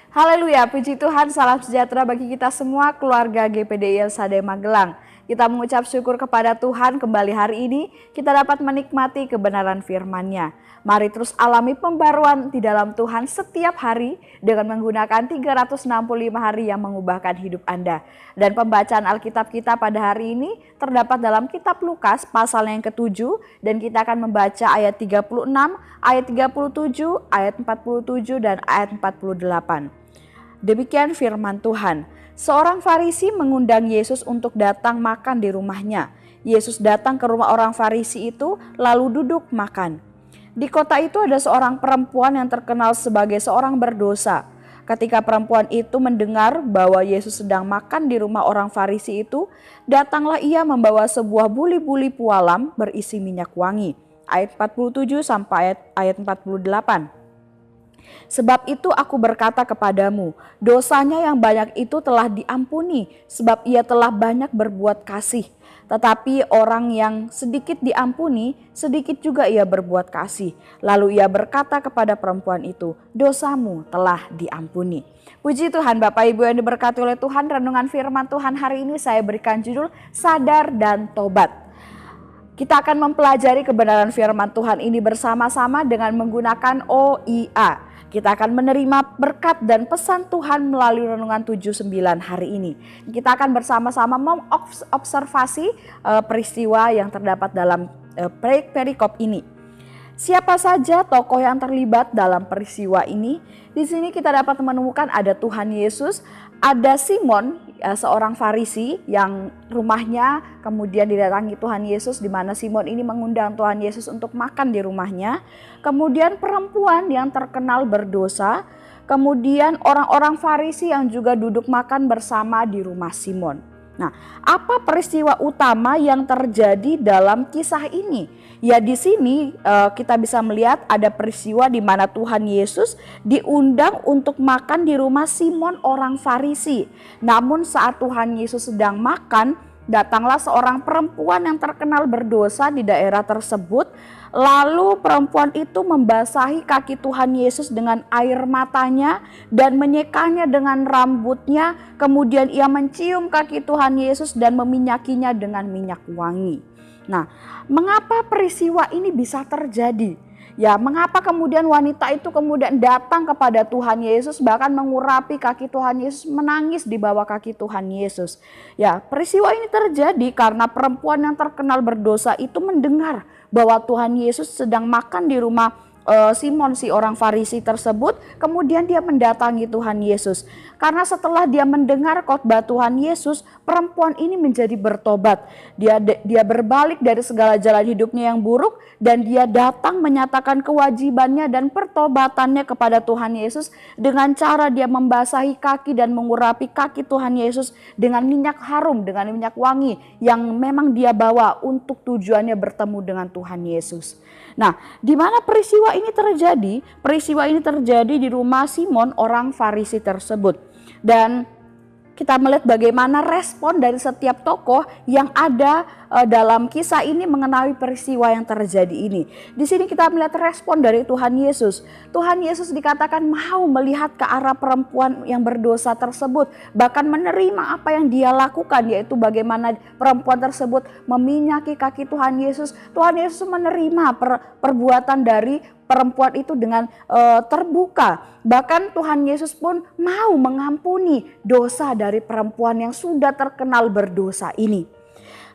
Haleluya, puji Tuhan, salam sejahtera bagi kita semua keluarga GPDI Sade Magelang. Kita mengucap syukur kepada Tuhan kembali hari ini kita dapat menikmati kebenaran firman-Nya. Mari terus alami pembaruan di dalam Tuhan setiap hari dengan menggunakan 365 hari yang mengubahkan hidup Anda. Dan pembacaan Alkitab kita pada hari ini terdapat dalam kitab Lukas pasal yang ke-7 dan kita akan membaca ayat 36, ayat 37, ayat 47 dan ayat 48. Demikian firman Tuhan. Seorang Farisi mengundang Yesus untuk datang makan di rumahnya. Yesus datang ke rumah orang Farisi itu lalu duduk makan. Di kota itu ada seorang perempuan yang terkenal sebagai seorang berdosa. Ketika perempuan itu mendengar bahwa Yesus sedang makan di rumah orang Farisi itu, datanglah ia membawa sebuah buli-buli pualam berisi minyak wangi. Ayat 47 sampai ayat 48. Sebab itu aku berkata kepadamu, dosanya yang banyak itu telah diampuni, sebab ia telah banyak berbuat kasih. Tetapi orang yang sedikit diampuni, sedikit juga ia berbuat kasih. Lalu ia berkata kepada perempuan itu, dosamu telah diampuni. Puji Tuhan, Bapak Ibu yang diberkati oleh Tuhan, renungan firman Tuhan hari ini saya berikan judul Sadar dan Tobat. Kita akan mempelajari kebenaran firman Tuhan ini bersama-sama dengan menggunakan OIA. Kita akan menerima berkat dan pesan Tuhan melalui renungan 79 hari ini. Kita akan bersama-sama mengobservasi peristiwa yang terdapat dalam perikop ini. Siapa saja tokoh yang terlibat dalam peristiwa ini? Di sini kita dapat menemukan ada Tuhan Yesus, ada Simon, seorang Farisi yang rumahnya kemudian didatangi Tuhan Yesus, di mana Simon ini mengundang Tuhan Yesus untuk makan di rumahnya. Kemudian perempuan yang terkenal berdosa, kemudian orang-orang Farisi yang juga duduk makan bersama di rumah Simon. Nah, apa peristiwa utama yang terjadi dalam kisah ini? Ya, di sini kita bisa melihat ada peristiwa di mana Tuhan Yesus diundang untuk makan di rumah Simon orang Farisi. Namun saat Tuhan Yesus sedang makan, datanglah seorang perempuan yang terkenal berdosa di daerah tersebut. Lalu perempuan itu membasahi kaki Tuhan Yesus dengan air matanya dan menyekanya dengan rambutnya. Kemudian ia mencium kaki Tuhan Yesus dan meminyakinya dengan minyak wangi. Nah, mengapa peristiwa ini bisa terjadi? Ya, mengapa kemudian wanita itu kemudian datang kepada Tuhan Yesus, bahkan mengurapi kaki Tuhan Yesus, menangis di bawah kaki Tuhan Yesus. Ya, peristiwa ini terjadi karena perempuan yang terkenal berdosa itu mendengar bahwa Tuhan Yesus sedang makan di rumah Simon, si orang Farisi tersebut. Kemudian dia mendatangi Tuhan Yesus. Karena setelah dia mendengar khotbah Tuhan Yesus, perempuan ini menjadi bertobat. Dia berbalik dari segala jalan hidupnya yang buruk dan dia datang menyatakan kewajibannya dan pertobatannya kepada Tuhan Yesus dengan cara dia membasahi kaki dan mengurapi kaki Tuhan Yesus dengan minyak harum, dengan minyak wangi yang memang dia bawa untuk tujuannya bertemu dengan Tuhan Yesus. Nah, di mana peristiwa ini terjadi? Peristiwa ini terjadi di rumah Simon orang Farisi tersebut. Dan kita melihat bagaimana respon dari setiap tokoh yang ada dalam kisah ini mengenai peristiwa yang terjadi ini. Di sini kita melihat respon dari Tuhan Yesus. Tuhan Yesus dikatakan mau melihat ke arah perempuan yang berdosa tersebut, bahkan menerima apa yang dia lakukan, yaitu bagaimana perempuan tersebut meminyaki kaki Tuhan Yesus. Tuhan Yesus menerima perbuatan dari perempuan itu dengan terbuka. Bahkan Tuhan Yesus pun mau mengampuni dosa dari perempuan yang sudah terkenal berdosa ini.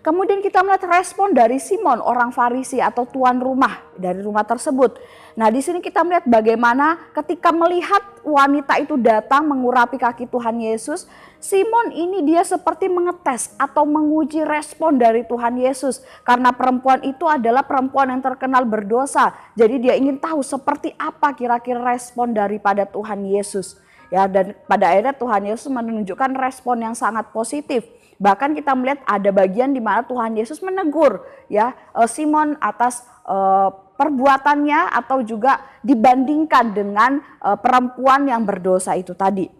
Kemudian kita melihat respon dari Simon orang Farisi atau tuan rumah dari rumah tersebut. Nah, di sini kita melihat bagaimana ketika melihat wanita itu datang mengurapi kaki Tuhan Yesus, Simon ini dia seperti mengetes atau menguji respon dari Tuhan Yesus. Karena perempuan itu adalah perempuan yang terkenal berdosa. Jadi dia ingin tahu seperti apa kira-kira respon daripada Tuhan Yesus. Ya, dan pada akhirnya Tuhan Yesus menunjukkan respon yang sangat positif. Bahkan kita melihat ada bagian di mana Tuhan Yesus menegur ya Simon atas perbuatannya atau juga dibandingkan dengan perempuan yang berdosa itu tadi.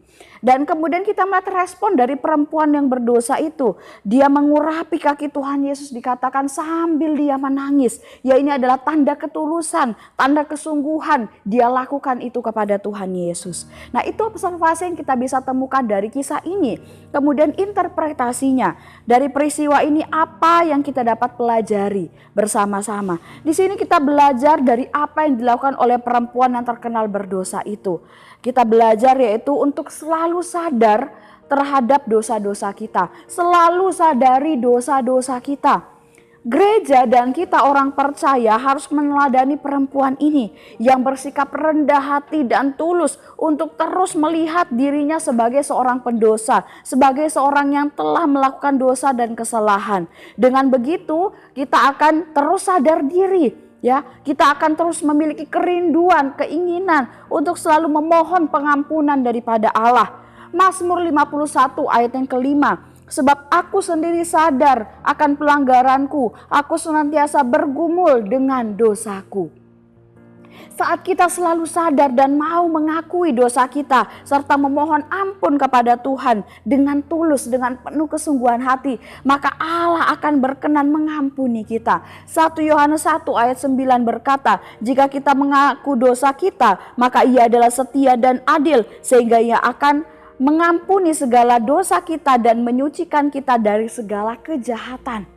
Dan kemudian kita melihat respon dari perempuan yang berdosa itu. Dia mengurapi kaki Tuhan Yesus, dikatakan sambil dia menangis. Ya, ini adalah tanda ketulusan, tanda kesungguhan. Dia lakukan itu kepada Tuhan Yesus. Nah, itu observasi yang kita bisa temukan dari kisah ini. Kemudian interpretasinya dari peristiwa ini, apa yang kita dapat pelajari bersama-sama. Di sini kita belajar dari apa yang dilakukan oleh perempuan yang terkenal berdosa itu. Kita belajar yaitu untuk selalu sadar terhadap dosa-dosa kita. Selalu sadari dosa-dosa kita. Gereja dan kita orang percaya harus meneladani perempuan ini yang bersikap rendah hati dan tulus untuk terus melihat dirinya sebagai seorang pendosa, sebagai seorang yang telah melakukan dosa dan kesalahan. Dengan begitu kita akan terus sadar diri. Ya, kita akan terus memiliki kerinduan, keinginan untuk selalu memohon pengampunan daripada Allah. Mazmur 51 ayat yang kelima. Sebab aku sendiri sadar akan pelanggaranku, aku senantiasa bergumul dengan dosaku. Saat kita selalu sadar dan mau mengakui dosa kita serta memohon ampun kepada Tuhan dengan tulus, dengan penuh kesungguhan hati, maka Allah akan berkenan mengampuni kita. 1 Yohanes 1 ayat 9 berkata, jika kita mengaku dosa kita, maka Ia adalah setia dan adil sehingga Ia akan mengampuni segala dosa kita dan menyucikan kita dari segala kejahatan.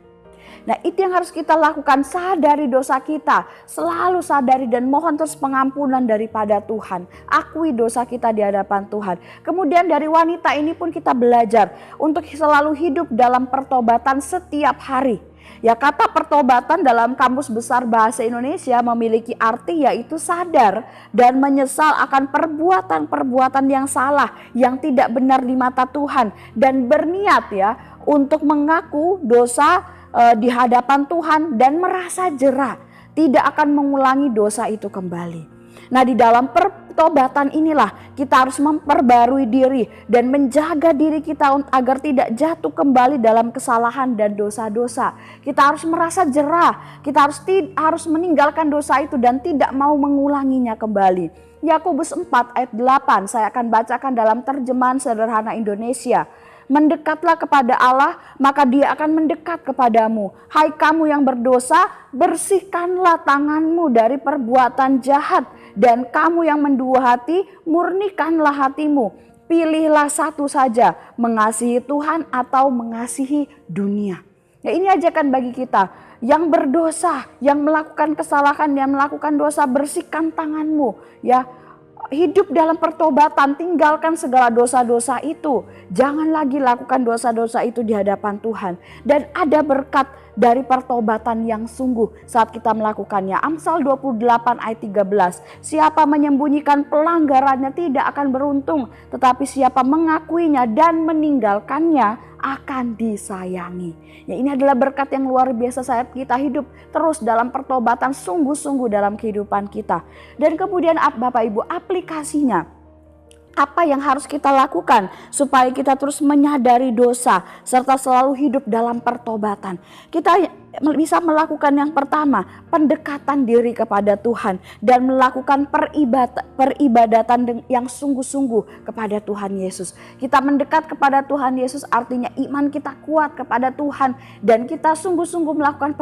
Nah, itu yang harus kita lakukan, sadari dosa kita, selalu sadari dan mohon terus pengampunan daripada Tuhan. Akui dosa kita di hadapan Tuhan. Kemudian dari wanita ini pun kita belajar untuk selalu hidup dalam pertobatan setiap hari. Ya, kata pertobatan dalam Kamus Besar Bahasa Indonesia memiliki arti yaitu sadar dan menyesal akan perbuatan-perbuatan yang salah, yang tidak benar di mata Tuhan, dan berniat ya untuk mengaku dosa di hadapan Tuhan dan merasa jera, tidak akan mengulangi dosa itu kembali. Nah, di dalam pertobatan inilah kita harus memperbarui diri dan menjaga diri kita agar tidak jatuh kembali dalam kesalahan dan dosa-dosa. Kita harus merasa jera, kita harus meninggalkan dosa itu dan tidak mau mengulanginya kembali. Yakobus 4 ayat 8 saya akan bacakan dalam terjemahan sederhana Indonesia. Mendekatlah kepada Allah, maka Dia akan mendekat kepadamu. Hai kamu yang berdosa, bersihkanlah tanganmu dari perbuatan jahat. Dan kamu yang mendua hati, murnikanlah hatimu. Pilihlah satu saja, mengasihi Tuhan atau mengasihi dunia. Ya, ini ajakan bagi kita yang berdosa, yang melakukan kesalahan, yang melakukan dosa, bersihkan tanganmu. Ya, hidup dalam pertobatan, tinggalkan segala dosa-dosa itu. Jangan lagi lakukan dosa-dosa itu di hadapan Tuhan. Dan ada berkat dari pertobatan yang sungguh saat kita melakukannya. Amsal 28 ayat 13. Siapa menyembunyikan pelanggarannya tidak akan beruntung, tetapi siapa mengakuinya dan meninggalkannya akan disayangi. Ya, ini adalah berkat yang luar biasa saat kita hidup terus dalam pertobatan sungguh-sungguh dalam kehidupan kita. Dan kemudian Bapak Ibu, aplikasinya apa yang harus kita lakukan supaya kita terus menyadari dosa serta selalu hidup dalam pertobatan. Kita bisa melakukan yang pertama, pendekatan diri kepada Tuhan dan melakukan peribadatan yang sungguh-sungguh kepada Tuhan Yesus. Kita mendekat kepada Tuhan Yesus artinya iman kita kuat kepada Tuhan dan kita sungguh-sungguh melakukan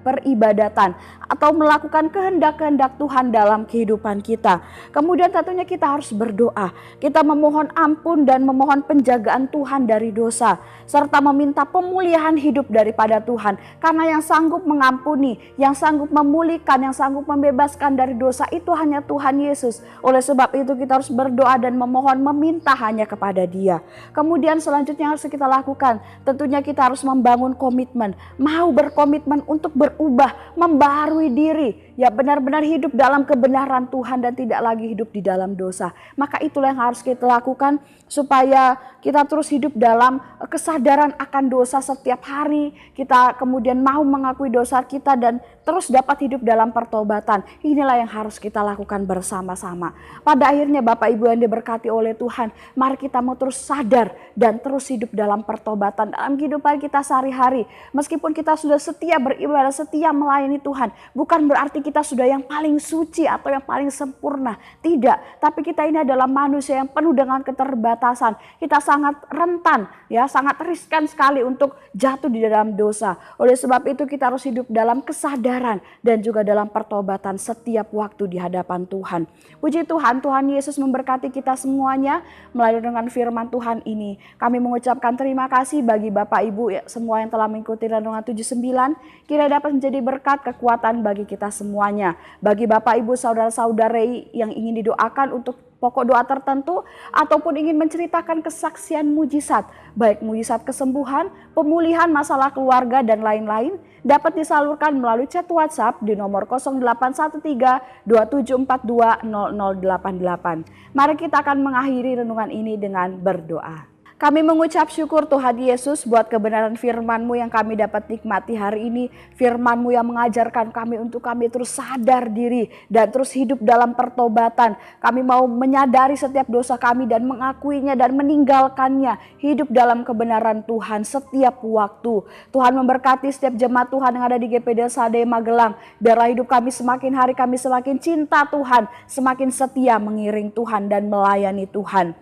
peribadatan atau melakukan kehendak-kehendak Tuhan dalam kehidupan kita. Kemudian tentunya kita harus berdoa. Kita memohon ampun dan memohon penjagaan Tuhan dari dosa serta meminta pemulihan hidup daripada Tuhan. Karena yang sanggup mengampuni, yang sanggup memulihkan, yang sanggup membebaskan dari dosa itu hanya Tuhan Yesus. Oleh sebab itu kita harus berdoa dan memohon, meminta hanya kepada Dia. Kemudian selanjutnya harus kita lakukan, tentunya kita harus membangun komitmen, mau berkomitmen untuk berubah, membaharui diri, ya benar-benar hidup dalam kebenaran Tuhan dan tidak lagi hidup di dalam dosa. Maka itulah yang harus kita lakukan supaya kita terus hidup dalam kesadaran akan dosa setiap hari. Kita kemudian mau mengakui dosa kita dan terus dapat hidup dalam pertobatan. Inilah yang harus kita lakukan bersama-sama. Pada akhirnya Bapak Ibu yang diberkati oleh Tuhan, mari kita mau terus sadar dan terus hidup dalam pertobatan dalam kehidupan kita sehari-hari. Meskipun kita sudah setia beribadah, setia melayani Tuhan, bukan berarti kita sudah yang paling suci atau yang paling sempurna. Tidak, tapi kita ini adalah manusia yang penuh dengan keterbatasan. Kita sangat rentan, ya, sangat riskan sekali untuk jatuh di dalam dosa. Oleh sebab itu kita harus hidup dalam kesadaran dan juga dalam pertobatan setiap waktu di hadapan Tuhan. Puji Tuhan, Tuhan Yesus memberkati kita semuanya melalui dengan firman Tuhan ini. Kami mengucapkan terima kasih bagi Bapak Ibu semua yang telah mengikuti Renungan 79. Kiranya dapat menjadi berkat kekuatan bagi kita semuanya. Bagi Bapak Ibu saudara-saudari yang ingin didoakan untuk pokok doa tertentu ataupun ingin menceritakan kesaksian mujizat, baik mujizat kesembuhan, pemulihan masalah keluarga dan lain-lain, dapat disalurkan melalui chat WhatsApp di nomor 0813 2742 0088. Mari kita akan mengakhiri renungan ini dengan berdoa. Kami mengucap syukur Tuhan Yesus buat kebenaran firman-Mu yang kami dapat nikmati hari ini. Firman-Mu yang mengajarkan kami untuk kami terus sadar diri dan terus hidup dalam pertobatan. Kami mau menyadari setiap dosa kami dan mengakuinya dan meninggalkannya. Hidup dalam kebenaran Tuhan setiap waktu. Tuhan memberkati setiap jemaat Tuhan yang ada di GPD Sade Magelang. Biarlah hidup kami semakin hari kami semakin cinta Tuhan, semakin setia mengiring Tuhan dan melayani Tuhan.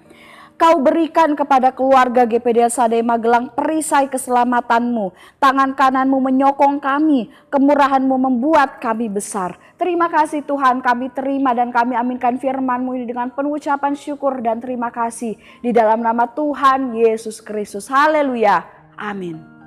Kau berikan kepada keluarga GPD Sade Magelang perisai keselamatan-Mu. Tangan kanan-Mu menyokong kami, kemurahan-Mu membuat kami besar. Terima kasih Tuhan, kami terima dan kami aminkan firman-Mu ini dengan penuh ucapan syukur dan terima kasih. Di dalam nama Tuhan Yesus Kristus. Haleluya. Amin.